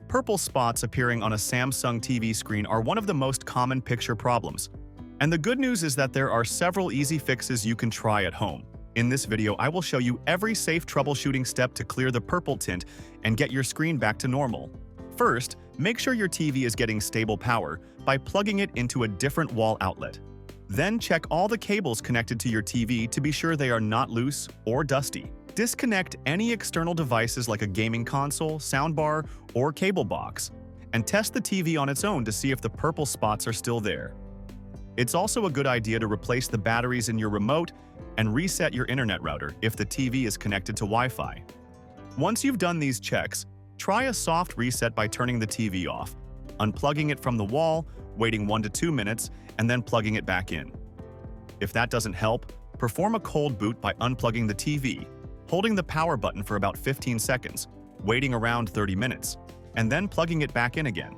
Purple spots appearing on a Samsung TV screen are one of the most common picture problems. And the good news is that there are several easy fixes you can try at home. In this video, I will show you every safe troubleshooting step to clear the purple tint and get your screen back to normal. First, make sure your TV is getting stable power by plugging it into a different wall outlet. Then check all the cables connected to your TV to be sure they are not loose or dusty. Disconnect any external devices like a gaming console, soundbar, or cable box, and test the TV on its own to see if the purple spots are still there. It's also a good idea to replace the batteries in your remote and reset your internet router if the TV is connected to Wi-Fi. Once you've done these checks, try a soft reset by turning the TV off, unplugging it from the wall, waiting 1 to 2 minutes, and then plugging it back in. If that doesn't help, perform a cold boot by unplugging the TV, holding the power button for about 15 seconds, waiting around 30 minutes, and then plugging it back in again.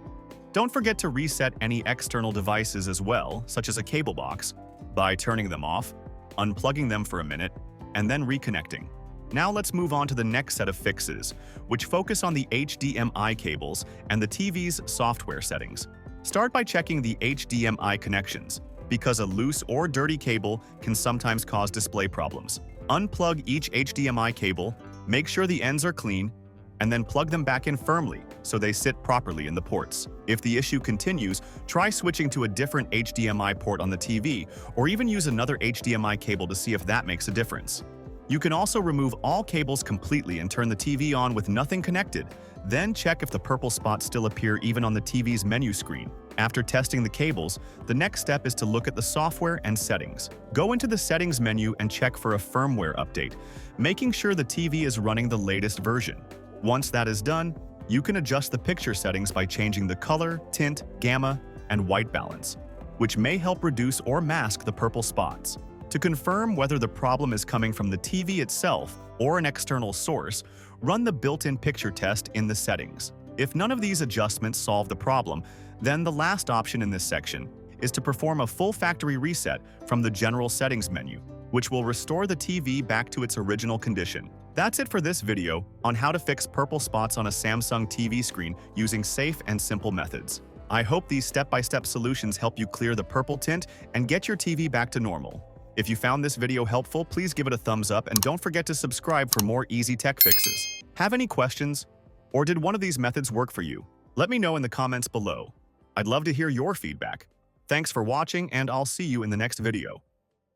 Don't forget to reset any external devices as well, such as a cable box, by turning them off, unplugging them for a minute, and then reconnecting. Now let's move on to the next set of fixes, which focus on the HDMI cables and the TV's software settings. Start by checking the HDMI connections, because a loose or dirty cable can sometimes cause display problems. Unplug each HDMI cable, make sure the ends are clean, and then plug them back in firmly so they sit properly in the ports. If the issue continues, try switching to a different HDMI port on the TV, or even use another HDMI cable to see if that makes a difference. You can also remove all cables completely and turn the TV on with nothing connected. Then check if the purple spots still appear even on the TV's menu screen. After testing the cables, the next step is to look at the software and settings. Go into the settings menu and check for a firmware update, making sure the TV is running the latest version. Once that is done, you can adjust the picture settings by changing the color, tint, gamma, and white balance, which may help reduce or mask the purple spots. To confirm whether the problem is coming from the TV itself or an external source, run the built-in picture test in the settings. If none of these adjustments solve the problem, then the last option in this section is to perform a full factory reset from the general settings menu, which will restore the TV back to its original condition. That's it for this video on how to fix purple spots on a Samsung TV screen using safe and simple methods. I hope these step-by-step solutions help you clear the purple tint and get your TV back to normal. If you found this video helpful, please give it a thumbs up and don't forget to subscribe for more easy tech fixes. Have any questions? Or did one of these methods work for you? Let me know in the comments below. I'd love to hear your feedback. Thanks for watching, and I'll see you in the next video.